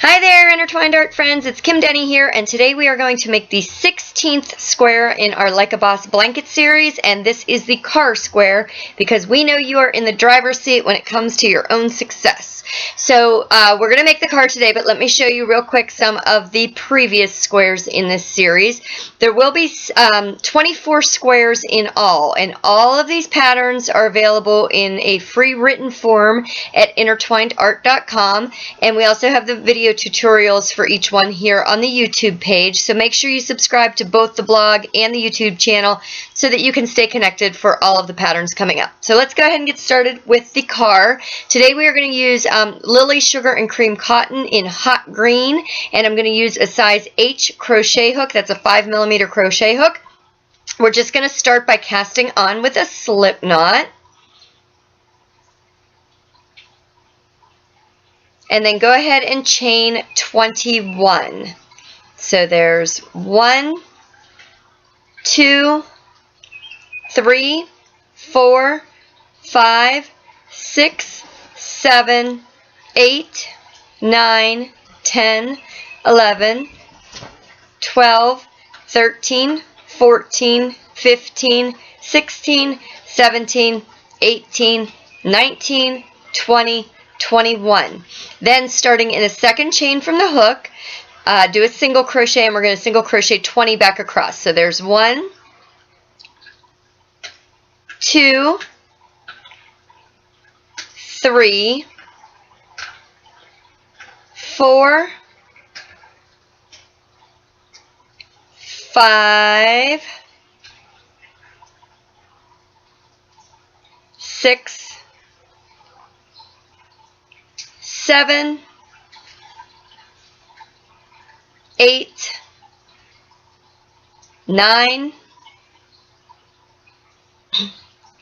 Hi there, Intertwined Art friends. It's Kim Denny here, and today we are going to make the 16th square in our Like a Boss blanket series, and this is the car square because we know you are in the driver's seat when it comes to your own success. So we're going to make the car today, but let me show you real quick some of the previous squares in this series. There will be 24 squares in all, and all of these patterns are available in a free written form at intertwinedart.com, and we also have the video tutorials for each one here on the YouTube page, so make sure you subscribe to both the blog and the YouTube channel so that you can stay connected for all of the patterns coming up. So let's go ahead and get started with the car. Today we are going to use Lily Sugar and Cream Cotton in hot green, and I'm going to use a size H crochet hook. That's a 5mm crochet hook. We're just going to start by casting on with a slip knot. And then go ahead and chain 21. So there's 1, 2, 3, 4, 5, 6, 7, 8, 9, 10, 11, 12, 13, 14, 15, 16, 17, 18, 19, 20, 21. Then starting in a second chain from the hook, do a single crochet, and we're going to single crochet 20 back across. So there's 1, 2, 3, 4, 5, 6, 7, 8, 9,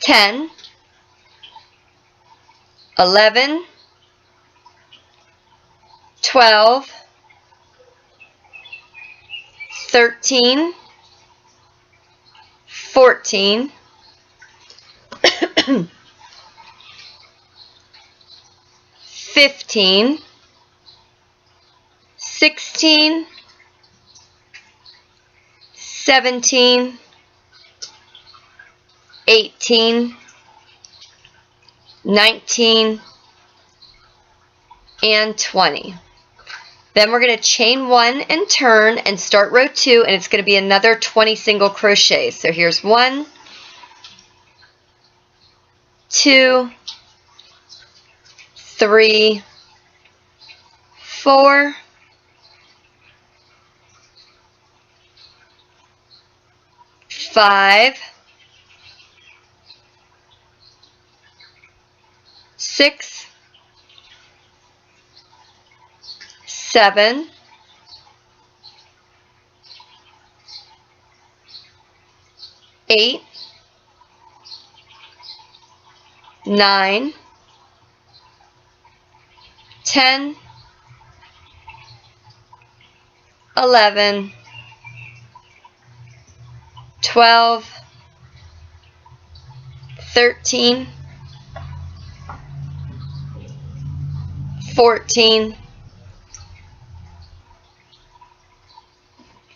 10, 11, 12, 13, 14, 15, 16, 17, 18, 19, and 20. Then we're going to chain 1 and turn and start row 2, and it's going to be another 20 single crochets. So here's 1, 2, 3, 4, 5, 6, 7, 8, 9, 10, 11, 12, 13, 14,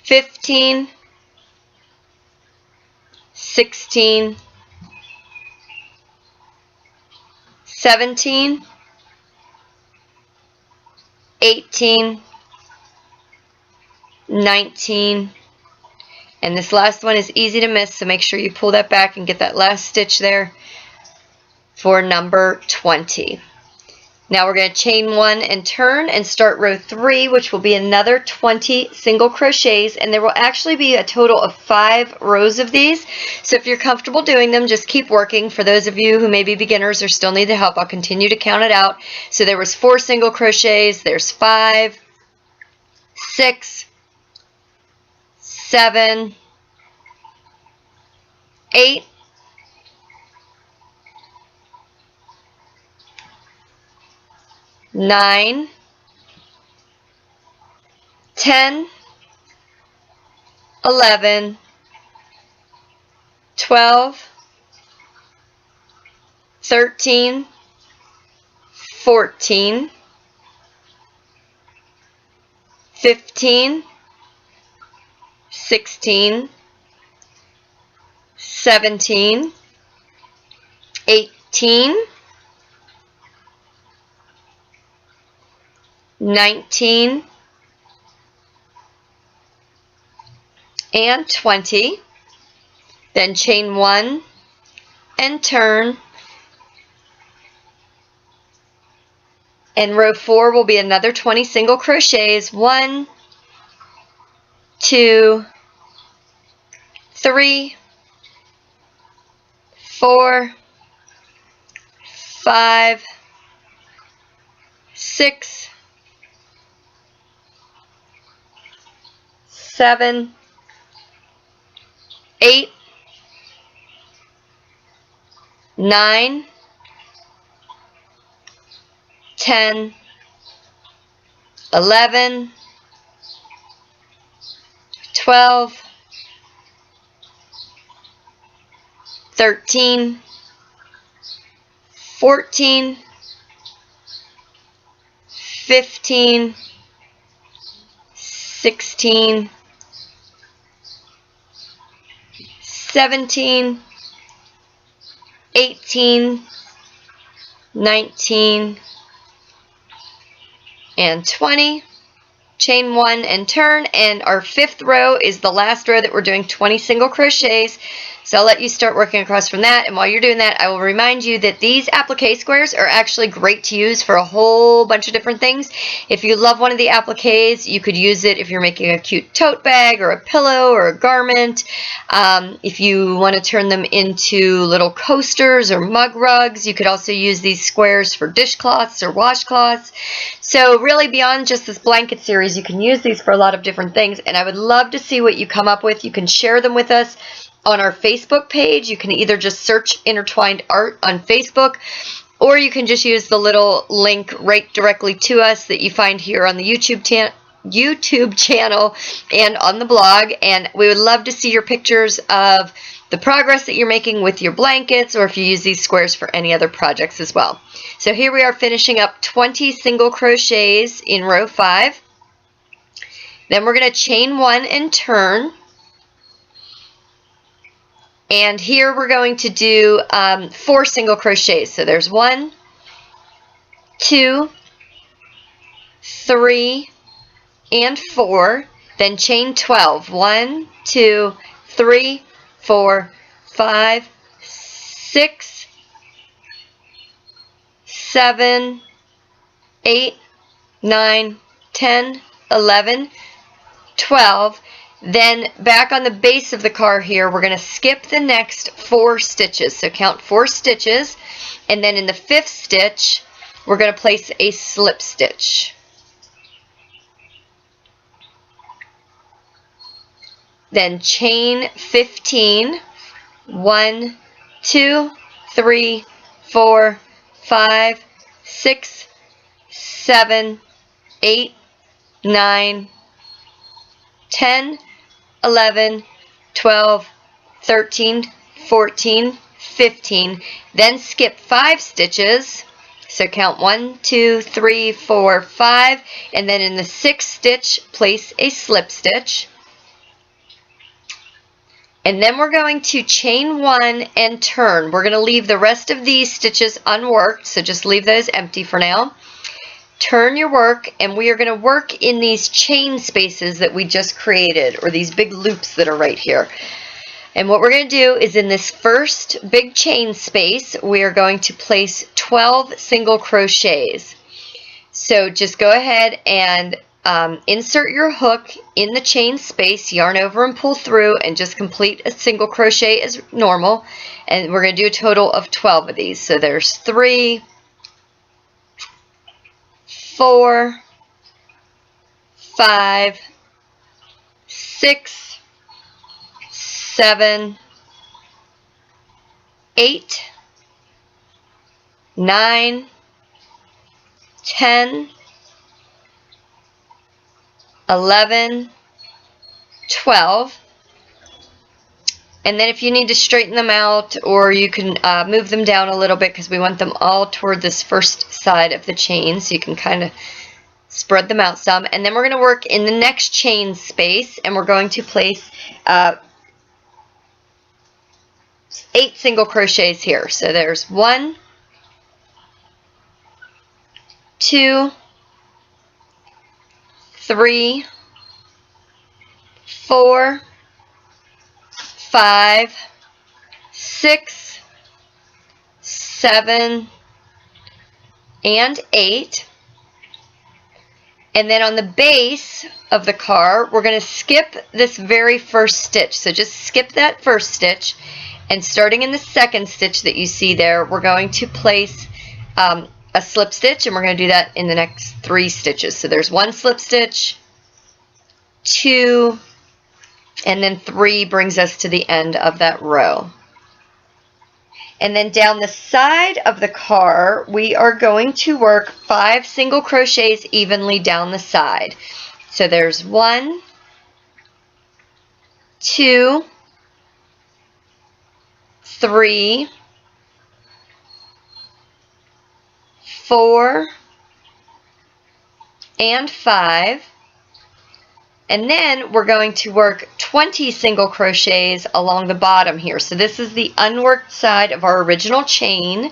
15, 16, 17, 18, 19, and this last one is easy to miss, so make sure you pull that back and get that last stitch there for number 20. Now we're going to chain 1 and turn and start row 3, which will be another 20 single crochets, and there will actually be a total of 5 rows of these. So if you're comfortable doing them, just keep working. For those of you who may be beginners or still need the help, I'll continue to count it out. So there was 4 single crochets, there's 5, 6, 7, 8, 9, 10, 11, 12, 13, 14, 15, 16, 17, 18, 19, and 20. Then chain 1 and turn. And row 4 will be another 20 single crochets. 1, 2, 3, 4, 5, 6, 7, 8, 9, 10, 11, 12, 13, 14, 15, 16, 17, 18, 19, and 20. Chain 1 and turn, and our 5th row is the last row that we're doing 20 single crochets. So I'll let you start working across from that, and while you're doing that, I will remind you that these applique squares are actually great to use for a whole bunch of different things. If you love one of the appliques, you could use it if you're making a cute tote bag or a pillow or a garment. If you want to turn them into little coasters or mug rugs, you could also use these squares for dishcloths or washcloths. So really, beyond just this blanket series, you can use these for a lot of different things, and I would love to see what you come up with. You can share them with us on our Facebook page. You can either just search Intertwined Art on Facebook, or you can just use the little link right directly to us that you find here on the YouTube channel and on the blog. And we would love to see your pictures of the progress that you're making with your blankets, or if you use these squares for any other projects as well. So here we are finishing up 20 single crochets in row 5. Then we're going to chain 1 and turn. And here we're going to do 4 single crochets. So there's 1, 2, 3, and 4. Then chain 12. 1, 2, 3, 4, 5, 6, 7, 8, 9, 10, 11, 12. Then back on the base of the car here, we're going to skip the next 4 stitches. So count 4 stitches, and then in the 5th stitch, we're going to place a slip stitch. Then chain 15. 1, 2, 3, 4, 5, 6, 7, 8, 9, 10, 11, 12, 13, 14, 15. Then skip 5 stitches. So count 1, 2, 3, 4, 5, and then in the 6th stitch, place a slip stitch. And then we're going to chain 1 and turn. We're going to leave the rest of these stitches unworked, so just leave those empty for now. Turn your work, and we are going to work in these chain spaces that we just created, or these big loops that are right here. And what we're going to do is in this first big chain space, we are going to place 12 single crochets. So just go ahead and insert your hook in the chain space, yarn over and pull through, and just complete a single crochet as normal. And we're going to do a total of 12 of these. So there's 3, 4, 5, 6, 7, 8, 9, 10, 11, 12, and then if you need to straighten them out, or you can move them down a little bit because we want them all toward this first side of the chain, so you can kind of Spread them out some, and then we're going to work in the next chain space, and we're going to place 8 single crochets here. So there's 1, 2, 3, 4, 5, 6, 7, and 8. And then on the base of the car, we're going to skip this very first stitch. So just skip that first stitch, and starting in the second stitch that you see there, we're going to place a slip stitch, and we're going to do that in the next 3 stitches. So there's 1 slip stitch, 2, and then 3 brings us to the end of that row. And then down the side of the car, we are going to work 5 single crochets evenly down the side. So there's 1, 2, 3, 4, and 5. And then we're going to work 20 single crochets along the bottom here. So this is the unworked side of our original chain,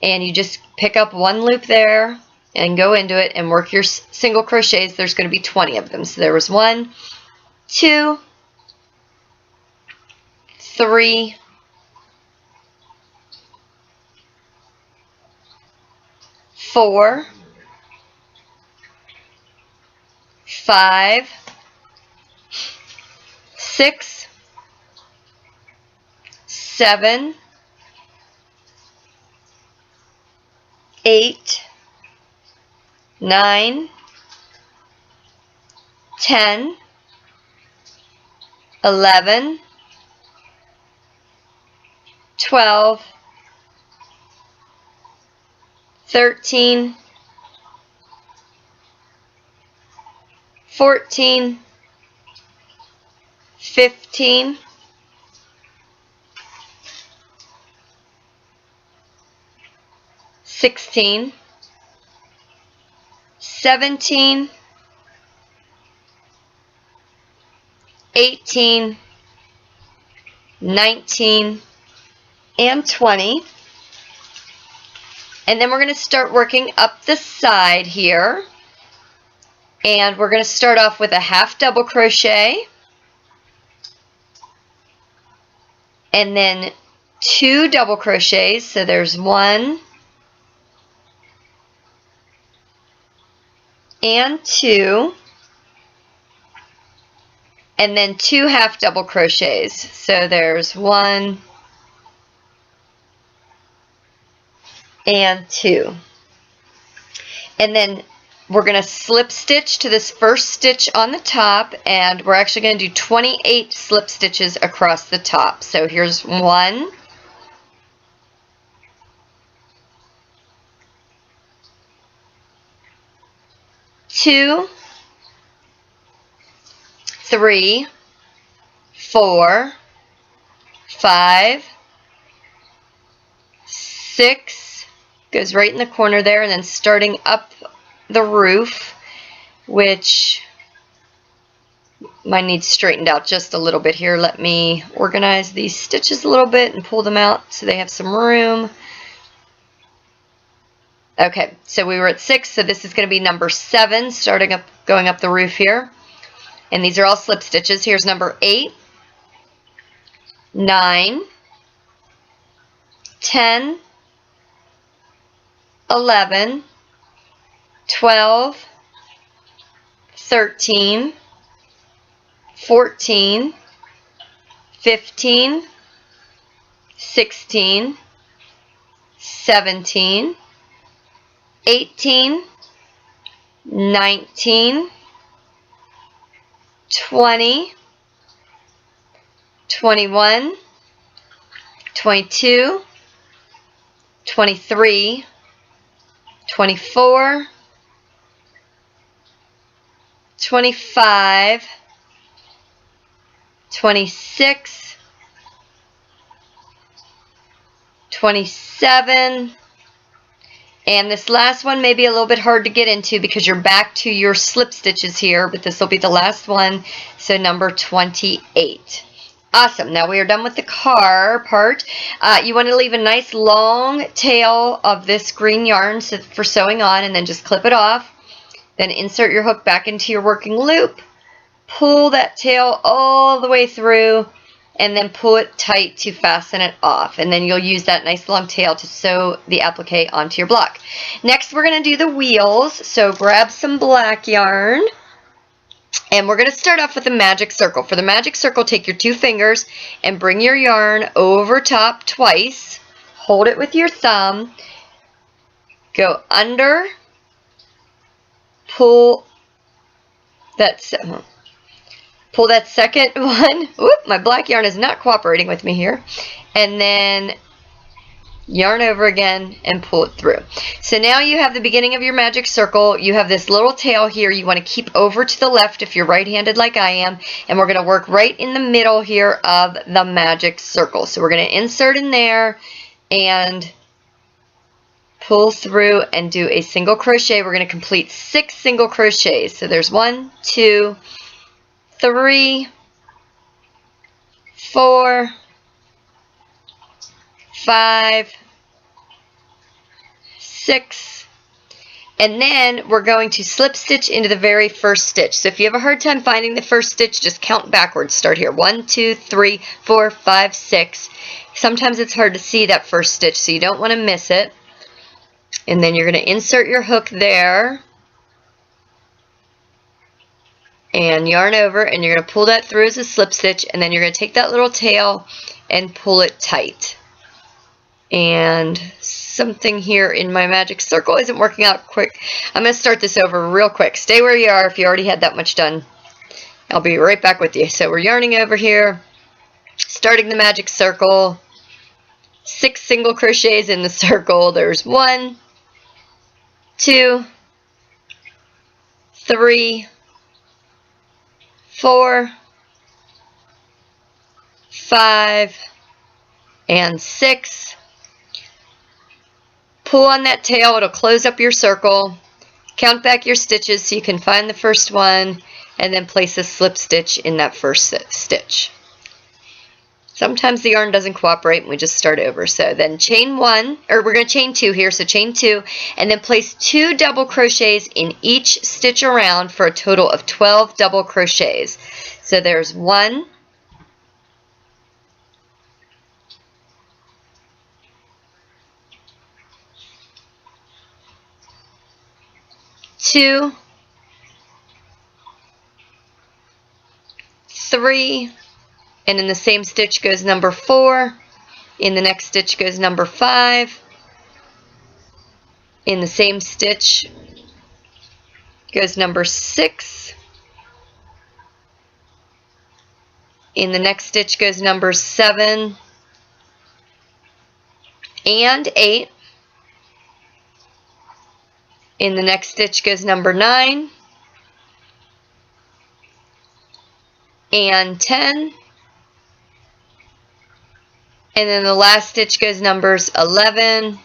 and you just pick up 1 loop there and go into it and work your single crochets. There's going to be 20 of them. So there was 1, 2, 3, 4, 5, 6, 7, 8, 9, 10, 11, 12, 13, 14, 15, 16, 17, 18, 19, and 20. And then we're going to start working up the side here. And we're going to start off with a half double crochet, and then 2 double crochets. So there's 1 and 2, and then 2 half double crochets. So there's 1 and 2. And then we're going to slip stitch to this first stitch on the top, and we're actually going to do 28 slip stitches across the top. So here's 1, 2, 3, 4, 5, 6, goes right in the corner there, and then starting up the roof, which might need straightened out just a little bit here. Let me organize these stitches a little bit and pull them out so they have some room. Okay, so we were at 6, so this is going to be number 7, going up the roof here. And these are all slip stitches. Here's number 8, 9, 10, 11, 12, 13, 14, 15, 16, 17, 18, 19, 20, 21, 22, 23, 24, 25, 26, 27, And this last one may be a little bit hard to get into because you're back to your slip stitches here, but this will be the last one, so number 28. Awesome. Now we are done with the car part. You want to leave a nice long tail of this green yarn for sewing on, and then just clip it off. Then insert your hook back into your working loop. Pull that tail all the way through, and then pull it tight to fasten it off. And then you'll use that nice long tail to sew the applique onto your block. Next, we're going to do the wheels. So grab some black yarn. And we're going to start off with a magic circle. For the magic circle, take your 2 fingers and bring your yarn over top twice. Hold it with your thumb. Go under. Pull that second one. Oop, my black yarn is not cooperating with me here. And then yarn over again and pull it through. So now you have the beginning of your magic circle. You have this little tail here you want to keep over to the left if you're right-handed like I am, and we're going to work right in the middle here of the magic circle. So we're going to insert in there and pull through and do a single crochet. We're going to complete 6 single crochets. So there's 1, 2, 3, 4, 5, 6, and then we're going to slip stitch into the very first stitch. So if you have a hard time finding the first stitch, just count backwards. Start here. 1, 2, 3, 4, 5, 6. Sometimes it's hard to see that first stitch, so you don't want to miss it. And then you're going to insert your hook there and yarn over, and you're going to pull that through as a slip stitch, and then you're going to take that little tail and pull it tight. And something here in my magic circle isn't working out quick. I'm going to start this over real quick. Stay where you are if you already had that much done. I'll be right back with you. So we're yarning over here, starting the magic circle, 6 single crochets in the circle. There's 1, 2, 3, 4, 5, and 6. Pull on that tail, it'll close up your circle. Count back your stitches so you can find the first one, and then place a slip stitch in that first stitch. Sometimes the yarn doesn't cooperate and we just start over. So then chain 1, or we're going to chain 2 here, so chain 2, and then place 2 double crochets in each stitch around for a total of 12 double crochets. So there's 1, 2, 3, and in the same stitch goes number 4, in the next stitch goes number 5, in the same stitch goes number 6, in the next stitch goes number 7 and 8, in the next stitch goes number 9 and 10, and then the last stitch goes numbers 11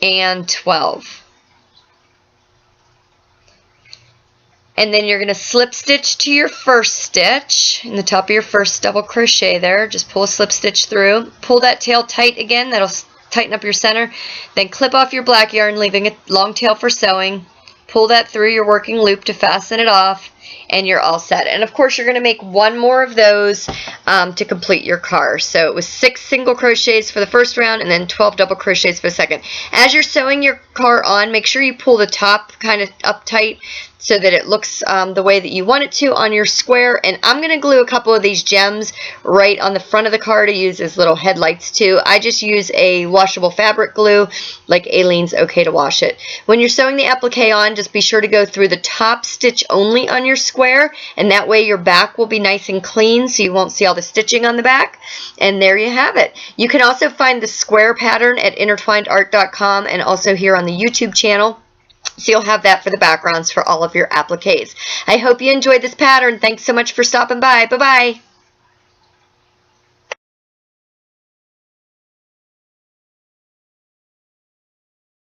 and 12. And then you're going to slip stitch to your first stitch in the top of your first double crochet there. Just pull a slip stitch through. Pull that tail tight again. That'll tighten up your center. Then clip off your black yarn, leaving a long tail for sewing. Pull that through your working loop to fasten it off, and you're all set. And of course you're going to make 1 more of those to complete your car. So it was 6 single crochets for the first round and then 12 double crochets for the second. As you're sewing your car on, make sure you pull the top kind of up tight so that it looks the way that you want it to on your square. And I'm going to glue a couple of these gems right on the front of the car to use as little headlights too. I just use a washable fabric glue like Aleene's Okay to Wash It. When you're sewing the applique on, just be sure to go through the top stitch only on your square, and that way your back will be nice and clean so you won't see all the stitching on the back. And there you have it. You can also find the square pattern at intertwinedart.com and also here on the YouTube channel. So you'll have that for the backgrounds for all of your appliques. I hope you enjoyed this pattern. Thanks so much for stopping by. Bye-bye.